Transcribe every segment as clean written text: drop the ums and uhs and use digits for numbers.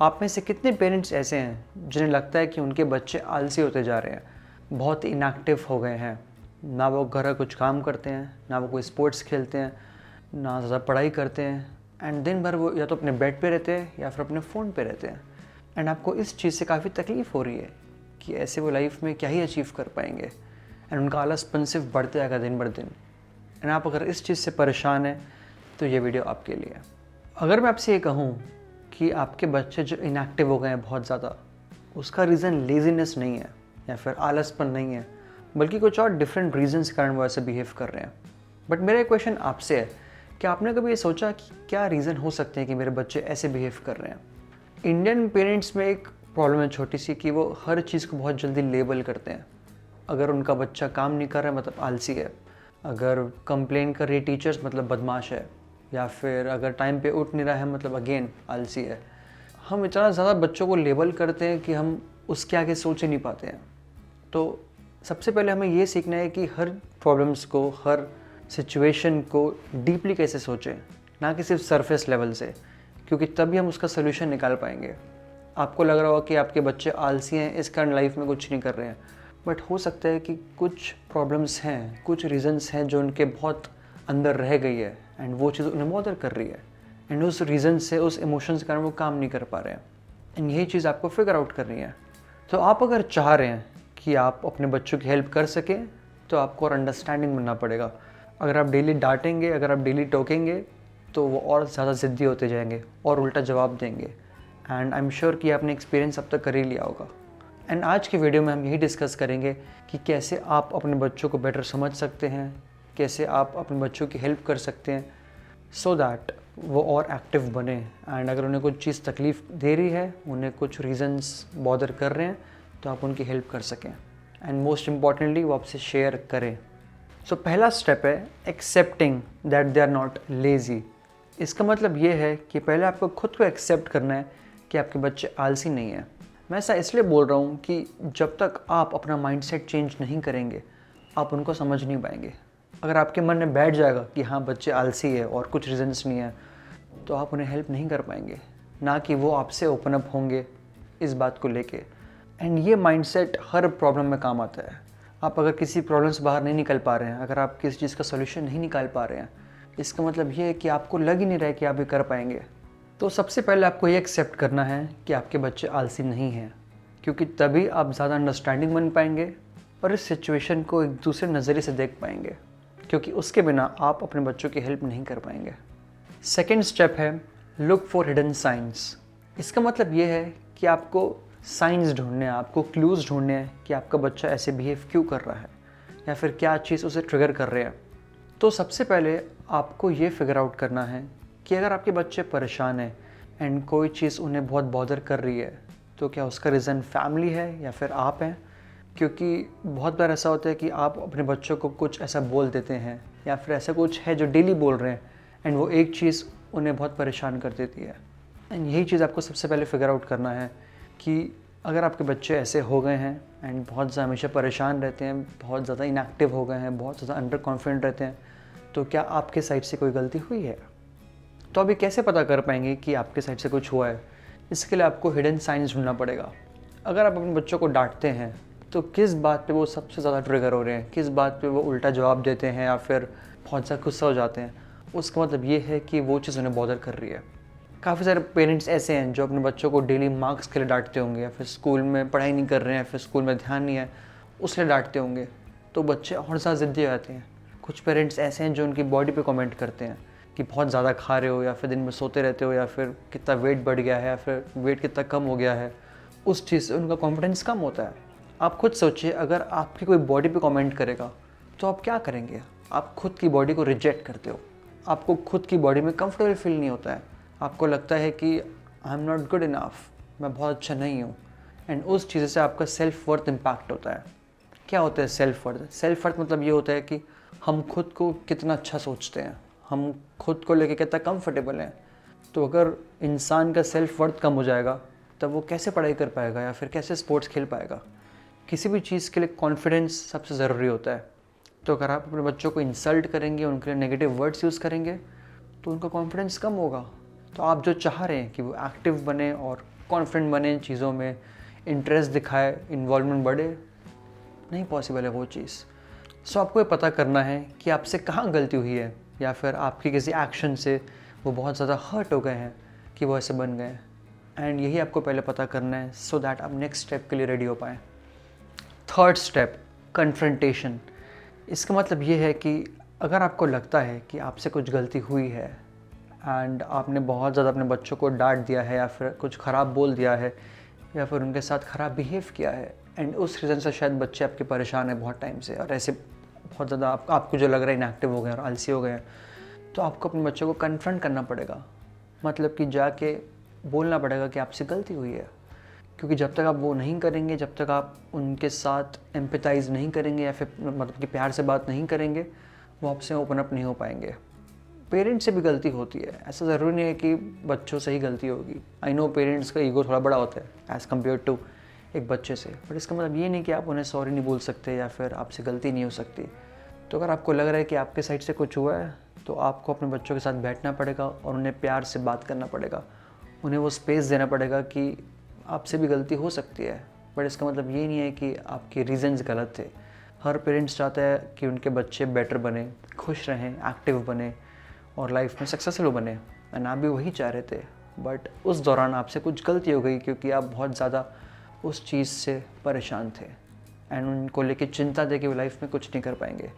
आप में से कितने पेरेंट्स ऐसे हैं जिन्हें लगता है कि उनके बच्चे आलसी होते जा रहे हैं, बहुत इनएक्टिव हो गए हैं, ना वो घर का कुछ काम करते हैं, ना वो कोई स्पोर्ट्स खेलते हैं, ना ज़्यादा पढ़ाई करते हैं, एंड दिन भर वो या तो अपने बेड पे रहते हैं या फिर अपने फ़ोन पे रहते हैं। एंड आपको इस चीज़ से काफ़ी तकलीफ़ हो रही है कि ऐसे वो लाइफ में क्या ही अचीव कर पाएंगे, एंड उनका आलसपन सिर्फ बढ़ते जाएगा दिन भर दिन। एंड आप अगर इस चीज़ से परेशान हैं तो ये वीडियो आपके लिए है। अगर मैं आपसे ये कहूँ कि आपके बच्चे जो इनएक्टिव हो गए हैं बहुत ज़्यादा, उसका रीज़न लेज़ीनेस नहीं है या फिर आलसपन नहीं है, बल्कि कुछ और डिफरेंट रीजंस के कारण वो ऐसे बिहेव कर रहे हैं। बट मेरा एक क्वेश्चन आपसे है कि आपने कभी ये सोचा कि क्या रीज़न हो सकते हैं कि मेरे बच्चे ऐसे बिहेव कर रहे हैं। इंडियन पेरेंट्स में एक प्रॉब्लम है छोटी सी कि वो हर चीज़ को बहुत जल्दी लेबल करते हैं। अगर उनका बच्चा काम नहीं कर रहा है मतलब आलसी है, अगर कंप्लेन कर रही है टीचर्स मतलब बदमाश है, या फिर अगर टाइम पे उठ नहीं रहा है मतलब अगेन आलसी है। हम इतना ज़्यादा बच्चों को लेबल करते हैं कि हम उसके आगे सोच ही नहीं पाते हैं। तो सबसे पहले हमें ये सीखना है कि हर प्रॉब्लम्स को, हर सिचुएशन को डीपली कैसे सोचें, ना कि सिर्फ सरफेस लेवल से, क्योंकि तभी हम उसका सोल्यूशन निकाल पाएंगे। आपको लग रहा होगा कि आपके बच्चे आलसी हैं, इस कारण लाइफ में कुछ नहीं कर रहे हैं, बट हो सकता है कि कुछ प्रॉब्लम्स हैं, कुछ रीजंस हैं जो उनके बहुत अंदर रह गई है एंड वो चीज़ उन्हें बॉदर कर रही है, एंड उस रीज़न से, उस इमोशंस के कारण वो काम नहीं कर पा रहे हैं, एंड यही चीज़ आपको फिगर आउट करनी है। तो आप अगर चाह रहे हैं कि आप अपने बच्चों की हेल्प कर सकें तो आपको और अंडरस्टैंडिंग बनना पड़ेगा। अगर आप डेली डांटेंगे, अगर आप डेली टोकेंगे तो वो और ज़्यादा ज़िद्दी होते जाएंगे और उल्टा जवाब देंगे, एंड आई एम श्योर कि आपने एक्सपीरियंस अब तक कर ही लिया होगा। एंड आज की वीडियो में हम यही डिस्कस करेंगे कि कैसे आप अपने बच्चों को बेटर समझ सकते हैं, कैसे आप अपने बच्चों की हेल्प कर सकते हैं सो दैट वो और एक्टिव बने, एंड अगर उन्हें कुछ चीज़ तकलीफ़ दे रही है, उन्हें कुछ रीज़न्स बॉदर कर रहे हैं, तो आप उनकी हेल्प कर सकें, एंड मोस्ट इम्पॉर्टेंटली वो आपसे शेयर करें। सो पहला स्टेप है accepting that they are not lazy. इसका मतलब ये है कि पहले आपको खुद को एक्सेप्ट करना है कि आपके बच्चे आलसी नहीं हैं। मैं ऐसा इसलिए बोल रहा हूँ कि जब तक आप अपना माइंडसेट चेंज नहीं करेंगे आप उनको समझ नहीं पाएंगे। अगर आपके मन में बैठ जाएगा कि हाँ बच्चे आलसी है और कुछ रीजंस नहीं है, तो आप उन्हें हेल्प नहीं कर पाएंगे, ना कि वो आपसे ओपन अप होंगे इस बात को लेके। एंड ये माइंडसेट हर प्रॉब्लम में काम आता है। आप अगर किसी प्रॉब्लम से बाहर नहीं निकल पा रहे हैं, अगर आप किसी चीज़ का सोल्यूशन नहीं निकाल पा रहे हैं, इसका मतलब ये है कि आपको लग ही नहीं रहा है कि आप ये कर पाएंगे। तो सबसे पहले आपको ये एक्सेप्ट करना है कि आपके बच्चे आलसी नहीं हैं, क्योंकि तभी आप ज़्यादा अंडरस्टैंडिंग बन पाएंगे और इस सिचुएशन को एक दूसरे नज़रिए से देख पाएंगे, क्योंकि उसके बिना आप अपने बच्चों की हेल्प नहीं कर पाएंगे। सेकेंड स्टेप है लुक फॉर हिडन साइंस। इसका मतलब ये है कि आपको साइंस ढूंढने हैं, आपको क्लूज़ ढूंढने हैं कि आपका बच्चा ऐसे बिहेव क्यों कर रहा है या फिर क्या चीज़ उसे ट्रिगर कर रहे हैं। तो सबसे पहले आपको ये फिगर आउट करना है कि अगर आपके बच्चे परेशान हैं एंड कोई चीज़ उन्हें बहुत बॉदर कर रही है, तो क्या उसका रीज़न फैमिली है या फिर आप हैं। क्योंकि बहुत बार ऐसा होता है कि आप अपने बच्चों को कुछ ऐसा बोल देते हैं या फिर ऐसा कुछ है जो डेली बोल रहे हैं एंड वो एक चीज़ उन्हें बहुत परेशान कर देती है। एंड यही चीज़ आपको सबसे पहले फिगर आउट करना है कि अगर आपके बच्चे ऐसे हो गए हैं एंड बहुत ज़्यादा हमेशा परेशान रहते हैं, बहुत ज़्यादा इनएक्टिव हो गए हैं, बहुत ज़्यादा अंडर कॉन्फिडेंट रहते हैं, तो क्या आपके साइड से कोई गलती हुई है। तो अभी कैसे पता कर पाएंगे कि आपके साइड से कुछ हुआ है। इसके लिए आपको हिडन साइंस ढूंढना पड़ेगा। अगर आप अपने बच्चों को डांटते हैं तो किस बात पे वो सबसे ज़्यादा ट्रिगर हो रहे हैं, किस बात पे वो उल्टा जवाब देते हैं या फिर बहुत ज़्यादा गुस्सा हो जाते हैं, उसका मतलब ये है कि वो चीज़ उन्हें बॉदर कर रही है। काफ़ी सारे पेरेंट्स ऐसे हैं जो अपने बच्चों को डेली मार्क्स के लिए डांटते होंगे, या फिर स्कूल में पढ़ाई नहीं कर रहे हैं, फिर स्कूल में ध्यान नहीं है उसलिए डांटते होंगे, तो बच्चे और ज़्यादा ज़िद्दी हो जाते हैं। कुछ पेरेंट्स ऐसे हैं जो उनकी बॉडी पे कमेंट करते हैं कि बहुत ज़्यादा खा रहे हो, या फिर दिन में सोते रहते हो, या फिर कितना वेट बढ़ गया है, या फिर वेट कितना कम हो गया है। उस चीज़ से उनका कॉन्फिडेंस कम होता है। आप खुद सोचिए, अगर आपकी कोई बॉडी पे कमेंट करेगा तो आप क्या करेंगे। आप खुद की बॉडी को रिजेक्ट करते हो, आपको खुद की बॉडी में कंफर्टेबल फील नहीं होता है, आपको लगता है कि I am not good enough, मैं बहुत अच्छा नहीं हूँ, एंड उस चीज़ से आपका सेल्फ वर्थ इम्पैक्ट होता है। क्या होता है सेल्फ वर्थ? सेल्फ वर्थ मतलब ये होता है कि हम खुद को कितना अच्छा सोचते हैं, हम खुद को लेके कितना कंफर्टेबल हैं। तो अगर इंसान का सेल्फ वर्थ कम हो जाएगा तब वो कैसे पढ़ाई कर पाएगा या फिर कैसे स्पोर्ट्स खेल पाएगा। किसी भी चीज़ के लिए कॉन्फिडेंस सबसे ज़रूरी होता है। तो अगर आप अपने बच्चों को इंसल्ट करेंगे, उनके लिए नेगेटिव वर्ड्स यूज़ करेंगे, तो उनका कॉन्फिडेंस कम होगा। तो आप जो चाह रहे हैं कि वो एक्टिव बने और कॉन्फिडेंट बने चीज़ों में, इंटरेस्ट दिखाए, इन्वॉल्वमेंट बढ़े, नहीं पॉसिबल है वो चीज़। सो आपको ये पता करना है कि आपसे कहाँ गलती हुई है, या फिर आपके किसी एक्शन से वो बहुत ज़्यादा हर्ट हो गए हैं कि वो ऐसे बन गए, एंड यही आपको पहले पता करना है सो दैट आप नेक्स्ट स्टेप के लिए रेडी हो पाएँ। Third step, confrontation. इसका मतलब ये है कि अगर आपको लगता है कि आपसे कुछ गलती हुई है एंड आपने बहुत ज़्यादा अपने बच्चों को डांट दिया है, या फिर कुछ ख़राब बोल दिया है, या फिर उनके साथ ख़राब बिहेव किया है, एंड उस रीज़न से शायद बच्चे आपके परेशान हैं बहुत टाइम से, और ऐसे बहुत ज़्यादा आपको जो लग रहा है इनएक्टिव हो गए और आलसी हो गए हैं, तो आपको अपने बच्चों को कन्फ्रंट करना पड़ेगा। मतलब कि जाके बोलना पड़ेगा कि आपसे गलती हुई है, क्योंकि जब तक आप वो नहीं करेंगे, जब तक आप उनके साथ एम्पैथाइज़ नहीं करेंगे, या फिर मतलब कि प्यार से बात नहीं करेंगे, वो आपसे ओपन अप नहीं हो पाएंगे। पेरेंट्स से भी गलती होती है, ऐसा ज़रूरी नहीं है कि बच्चों से ही गलती होगी। आई नो पेरेंट्स का ईगो थोड़ा बड़ा होता है एज़ कम्पेयर टू एक बच्चे से, बट इसका मतलब ये नहीं कि आप उन्हें सॉरी नहीं बोल सकते या फिर आपसे गलती नहीं हो सकती। तो अगर आपको लग रहा है कि आपके साइड से कुछ हुआ है, तो आपको अपने बच्चों के साथ बैठना पड़ेगा और उन्हें प्यार से बात करना पड़ेगा, उन्हें वो स्पेस देना पड़ेगा कि आपसे भी गलती हो सकती है, बट इसका मतलब ये नहीं है कि आपके रीज़न्स गलत थे। हर पेरेंट्स चाहता है कि उनके बच्चे बेटर बने, खुश रहें, एक्टिव बने और लाइफ में सक्सेसफुल बने, एंड आप भी वही चाह रहे थे, बट उस दौरान आपसे कुछ गलती हो गई क्योंकि आप बहुत ज़्यादा उस चीज़ से परेशान थे एंड उनको लेके चिंता थे कि वो लाइफ में कुछ नहीं कर पाएंगे।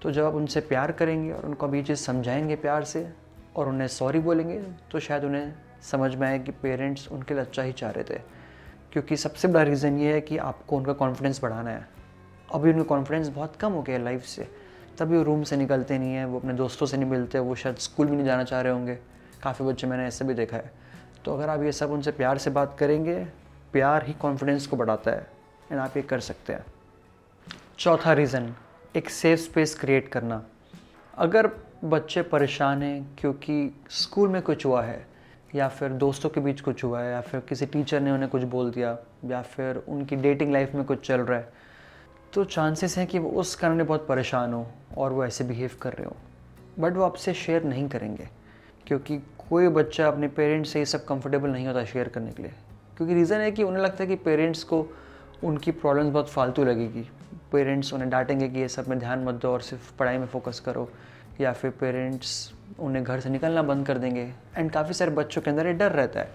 तो जब आप उनसे प्यार करेंगे और उनको अभी ये चीज़ समझाएंगे प्यार से और उन्हें सॉरी बोलेंगे, तो शायद उन्हें समझ में आए कि पेरेंट्स उनके लिए अच्छा ही चाह रहे थे। क्योंकि सबसे बड़ा रीज़न ये है कि आपको उनका कॉन्फिडेंस बढ़ाना है। अभी उनका कॉन्फिडेंस बहुत कम हो गया है लाइफ से, तभी वो रूम से निकलते नहीं हैं, वो अपने दोस्तों से नहीं मिलते, वो शायद स्कूल भी नहीं जाना चाह रहे होंगे। काफ़ी बच्चे मैंने ऐसे भी देखा है। तो अगर आप ये सब उनसे प्यार से बात करेंगे, प्यार ही कॉन्फिडेंस को बढ़ाता है, एंड आप ये कर सकते हैं। चौथा रीज़न, एक सेफ स्पेस क्रिएट करना। अगर बच्चे परेशान हैं क्योंकि स्कूल में कुछ हुआ है, या फिर दोस्तों के बीच कुछ हुआ है, या फिर किसी टीचर ने उन्हें कुछ बोल दिया, या फिर उनकी डेटिंग लाइफ में कुछ चल रहा है, तो चांसेस हैं कि वो उस कारण बहुत परेशान हो और वो ऐसे बिहेव कर रहे हो, बट वो आपसे शेयर नहीं करेंगे, क्योंकि कोई बच्चा अपने पेरेंट्स से ये सब कंफर्टेबल नहीं होता शेयर करने के लिए। क्योंकि रीज़न है कि उन्हें लगता है कि पेरेंट्स को उनकी प्रॉब्लम्स बहुत फालतू लगेगी। पेरेंट्स उन्हें डांटेंगे कि ये सब में ध्यान मत दो और सिर्फ पढ़ाई में फोकस करो, या फिर पेरेंट्स उन्हें घर से निकलना बंद कर देंगे, एंड काफ़ी सारे बच्चों के अंदर ये डर रहता है।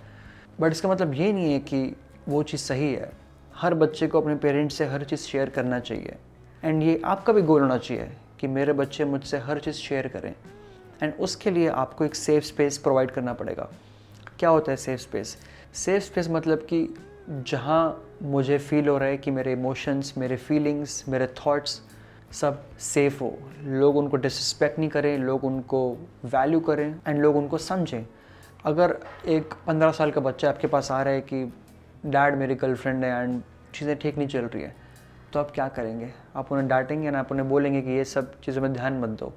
बट इसका मतलब ये नहीं है कि वो चीज़ सही है। हर बच्चे को अपने पेरेंट्स से हर चीज़ शेयर करना चाहिए, एंड ये आपका भी गोल होना चाहिए कि मेरे बच्चे मुझसे हर चीज़ शेयर करें, एंड उसके लिए आपको एक सेफ स्पेस प्रोवाइड करना पड़ेगा। क्या होता है सेफ स्पेस? सेफ स्पेस मतलब कि जहाँ मुझे फील हो रहा है कि मेरे इमोशंस, मेरे फीलिंग्स, मेरे थॉट्स सब सेफ़ हो, लोग उनको डिसरिस्पेक्ट नहीं करें, लोग उनको वैल्यू करें, एंड लोग उनको समझें। अगर एक 15 साल का बच्चा आपके पास आ रहा है कि डैड मेरी गर्लफ्रेंड है एंड चीज़ें ठीक नहीं चल रही है, तो आप क्या करेंगे? आप उन्हें डांटेंगे ना, आप उन्हें बोलेंगे कि ये सब चीज़ों में ध्यान मत दो।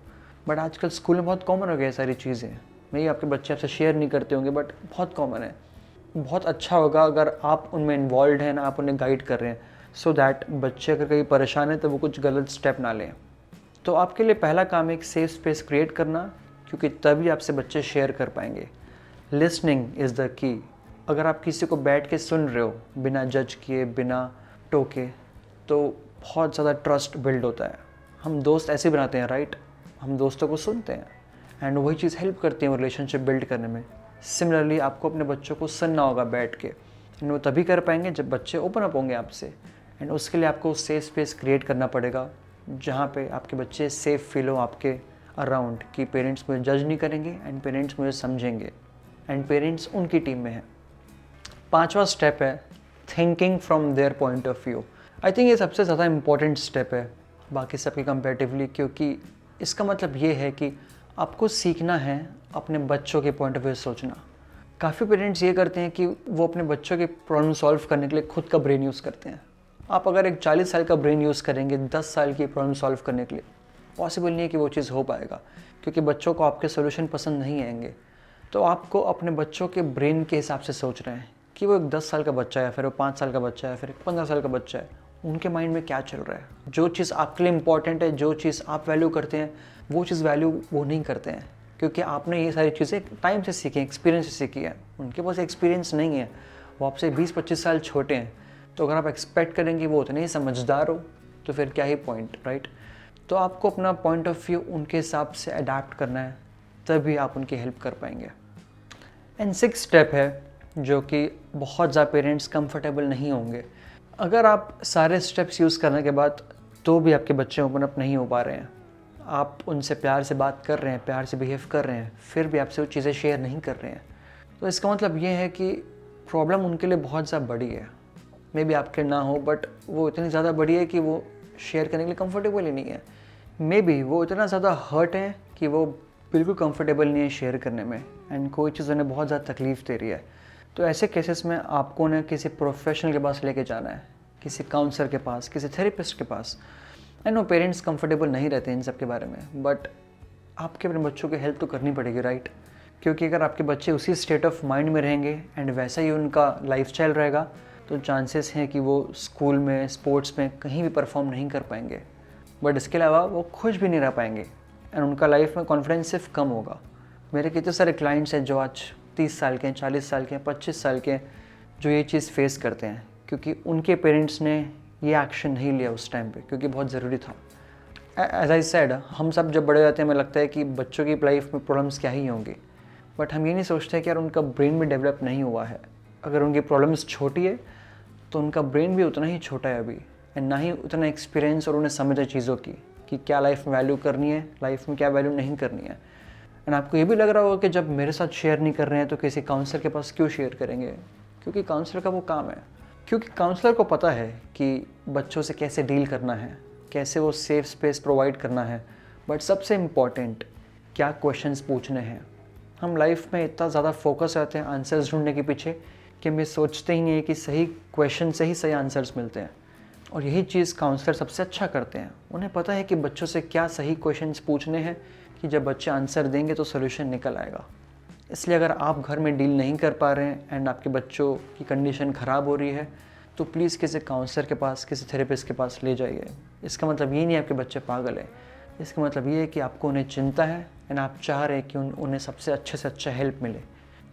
बट आजकल स्कूल में बहुत कॉमन हो गया है सारी चीज़ें। नहीं, आपके बच्चे आपसे शेयर नहीं करते होंगे, बट बहुत कॉमन है। बहुत अच्छा होगा अगर आप उनमें इन्वॉल्व हैं ना, आप उन्हें गाइड कर रहे हैं, सो दैट बच्चे अगर कहीं परेशान है तो वो कुछ गलत स्टेप ना लें। तो आपके लिए पहला काम एक सेफ स्पेस क्रिएट करना, क्योंकि तभी आपसे बच्चे शेयर कर पाएंगे। Listening is the key. अगर आप किसी को बैठ के सुन रहे हो बिना जज किए, बिना टोके, तो बहुत ज़्यादा ट्रस्ट बिल्ड होता है। हम दोस्त ऐसे बनाते हैं, राइट? हम दोस्तों को सुनते हैं, एंड वही चीज़ हेल्प करती है रिलेशनशिप बिल्ड करने में। सिमिलरली आपको अपने बच्चों को सुनना होगा बैठ के, एंड वो तभी कर पाएंगे जब बच्चे ओपन अप होंगे आपसे, एंड उसके लिए आपको सेफ स्पेस क्रिएट करना पड़ेगा जहाँ पे आपके बच्चे सेफ फील हो आपके अराउंड, कि पेरेंट्स मुझे जज नहीं करेंगे एंड पेरेंट्स मुझे समझेंगे, एंड पेरेंट्स उनकी टीम में है। पांचवा स्टेप है thinking from their point of view. I think ये सबसे ज़्यादा इम्पॉर्टेंट स्टेप है बाकी सबके कंपेरेटिवली, क्योंकि इसका मतलब ये है कि आपको सीखना है अपने बच्चों के पॉइंट ऑफ व्यू सोचना। काफ़ी पेरेंट्स ये करते हैं कि वो अपने बच्चों के प्रॉब्लम सॉल्व करने के लिए खुद का ब्रेन यूज़ करते हैं। आप अगर एक 40 साल का ब्रेन यूज़ करेंगे 10 साल की प्रॉब्लम सॉल्व करने के लिए, पॉसिबल नहीं है कि वो चीज़ हो पाएगा, क्योंकि बच्चों को आपके सोल्यूशन पसंद नहीं आएंगे। तो आपको अपने बच्चों के ब्रेन के हिसाब से सोच रहे हैं कि वो एक 10 साल का बच्चा है, फिर वो 5 साल का बच्चा है, फिर एक 15 साल का बच्चा है, उनके माइंड में क्या चल रहा है। जो चीज़ आपके लिए इंपॉर्टेंट है, जो चीज़ आप वैल्यू करते हैं, वो चीज़ वैल्यू वो नहीं करते हैं, क्योंकि आपने ये सारी चीज़ें टाइम से सीखी, एक्सपीरियंस से सीखी है। उनके पास एक्सपीरियंस नहीं है, वो आपसे 20-25 साल छोटे हैं, तो अगर आप एक्सपेक्ट करेंगे वो उतने ही समझदार हो तो फिर क्या ही पॉइंट, राइट? तो आपको अपना पॉइंट ऑफ व्यू उनके हिसाब से अडेप्ट करना है, तभी आप उनकी हेल्प कर पाएंगे। एंड 6 स्टेप है जो कि बहुत ज़्यादा पेरेंट्स कंफर्टेबल नहीं होंगे। अगर आप सारे स्टेप्स यूज़ करने के बाद तो भी आपके बच्चे ओपन अप नहीं हो पा रहे हैं, आप उनसे प्यार से बात कर रहे हैं, प्यार से बिहेव कर रहे हैं, फिर भी आपसे वो चीज़ें शेयर नहीं कर रहे हैं, तो इसका मतलब ये है कि प्रॉब्लम उनके लिए बहुत ज़्यादा बड़ी है। मे बी आपके ना हो, बट वो इतनी ज़्यादा बड़ी है कि वो शेयर करने के लिए कंफर्टेबल ही नहीं है। मे बी वो इतना ज़्यादा हर्ट है कि वो बिल्कुल कंफर्टेबल नहीं है शेयर करने में, एंड कोई चीज़ उन्हें बहुत ज़्यादा तकलीफ़ दे रही है। तो ऐसे केसेस में आपको उन्हें किसी प्रोफेशनल के पास लेके जाना है, किसी काउंसलर के पास, किसी थेरेपिस्ट के पास। आई नो पेरेंट्स कंफर्टेबल नहीं रहते इन सब के बारे में, बट आपके अपने बच्चों की हेल्प तो करनी पड़ेगी, राइट? क्योंकि अगर आपके बच्चे उसी स्टेट ऑफ माइंड में रहेंगे एंड वैसा ही उनका लाइफस्टाइल रहेगा, तो चांसेस हैं कि वो स्कूल में, स्पोर्ट्स में कहीं भी परफॉर्म नहीं कर पाएंगे, बट इसके अलावा वो खुश भी नहीं रह पाएंगे एंड उनका लाइफ में कॉन्फिडेंस सिर्फ कम होगा। मेरे कितने सारे क्लाइंट्स हैं जो आज 30 साल के हैं, 40 साल के हैं, 25 साल के हैं, जो ये चीज़ फेस करते हैं क्योंकि उनके पेरेंट्स ने ये एक्शन नहीं लिया उस टाइम पे, क्योंकि बहुत ज़रूरी था। एज आई सेड, हम सब जब बड़े जाते हैं हमें लगता है कि बच्चों की लाइफ में प्रॉब्लम्स क्या ही होंगी, बट हम ये नहीं सोचते कि यार उनका ब्रेन भी डेवलप नहीं हुआ है। अगर उनकी प्रॉब्लम्स छोटी है तो उनका ब्रेन भी उतना ही छोटा है अभी, एंड ना ही उतना एक्सपीरियंस और उन्हें समझ है चीज़ों की कि क्या लाइफ में वैल्यू करनी है, लाइफ में क्या वैल्यू नहीं करनी है। एंड आपको ये भी लग रहा होगा कि जब मेरे साथ शेयर नहीं कर रहे हैं तो किसी काउंसलर के पास क्यों शेयर करेंगे? क्योंकि काउंसलर का वो काम है, क्योंकि काउंसलर को पता है कि बच्चों से कैसे डील करना है, कैसे वो सेफ स्पेस प्रोवाइड करना है, बट सबसे इम्पॉर्टेंट क्या क्वेश्चंस पूछने हैं। हम लाइफ में इतना ज़्यादा फोकस रहते हैं आंसर्स ढूंढने के पीछे कि हम ये सोचते ही नहीं है कि सही क्वेश्चन से ही सही आंसर्स मिलते हैं, और यही चीज़ काउंसलर सबसे अच्छा करते हैं। उन्हें पता है कि बच्चों से क्या सही क्वेश्चंस पूछने हैं कि जब बच्चे आंसर देंगे तो सोल्यूशन निकल आएगा। इसलिए अगर आप घर में डील नहीं कर पा रहे हैं एंड आपके बच्चों की कंडीशन ख़राब हो रही है तो प्लीज़ किसी काउंसलर के पास, किसी थेरेपिस्ट के पास ले जाइए। इसका मतलब ये नहीं है आपके बच्चे पागल है, इसका मतलब ये है कि आपको उन्हें चिंता है एंड आप चाह रहे हैं कि उन्हें सबसे अच्छे से अच्छा हेल्प मिले।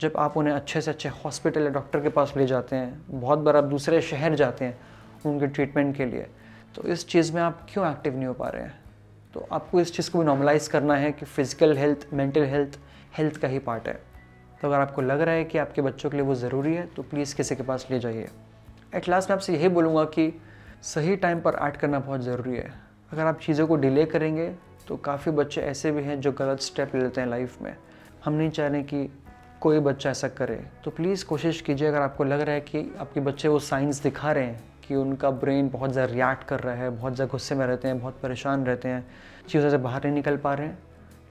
जब आप उन्हें अच्छे से अच्छे हॉस्पिटल या डॉक्टर के पास ले जाते हैं, बहुत बार आप दूसरे शहर जाते हैं उनके ट्रीटमेंट के लिए, तो इस चीज़ में आप क्यों एक्टिव नहीं हो पा रहे हैं? तो आपको इस चीज़ को भी नॉर्मलाइज़ करना है कि physical health, mental health, health का ही पार्ट है। तो अगर आपको लग रहा है कि आपके बच्चों के लिए वो ज़रूरी है तो प्लीज़ किसी के पास ले जाइए। एट लास्ट मैं आपसे यही बोलूँगा कि सही टाइम पर एक्ट करना बहुत ज़रूरी है। अगर आप चीज़ों को डिले करेंगे तो काफ़ी बच्चे ऐसे भी हैं जो गलत स्टेप ले लेते हैं लाइफ में। हम नहीं चाह रहे कि कोई बच्चा ऐसा करे, तो प्लीज़ कोशिश कीजिए। अगर आपको लग रहा है कि आपके बच्चे वो साइंस दिखा रहे हैं कि उनका ब्रेन बहुत ज़्यादा रिएक्ट कर रहा है, बहुत ज़्यादा गुस्से में रहते हैं, बहुत परेशान रहते हैं, चीज़ों से बाहर नहीं निकल पा रहे हैं,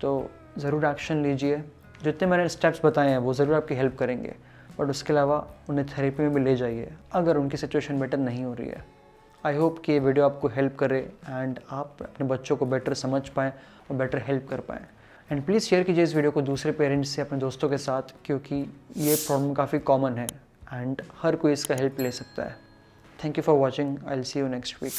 तो ज़रूर एक्शन लीजिए। जितने मैंने स्टेप्स बताए हैं वो ज़रूर आपकी हेल्प करेंगे, बट उसके अलावा उन्हें थेरेपी में भी ले जाइए अगर उनकी सिचुएशन बेटर नहीं हो रही है। आई होप कि ये वीडियो आपको हेल्प करे एंड आप अपने बच्चों को बेटर समझ पाएँ और बेटर हेल्प कर पाएँ। एंड प्लीज़ शेयर कीजिए इस वीडियो को दूसरे पेरेंट्स से, अपने दोस्तों के साथ, क्योंकि ये प्रॉब्लम काफ़ी कॉमन है एंड हर कोई इसका हेल्प ले सकता है। Thank you for watching. I will see you next week.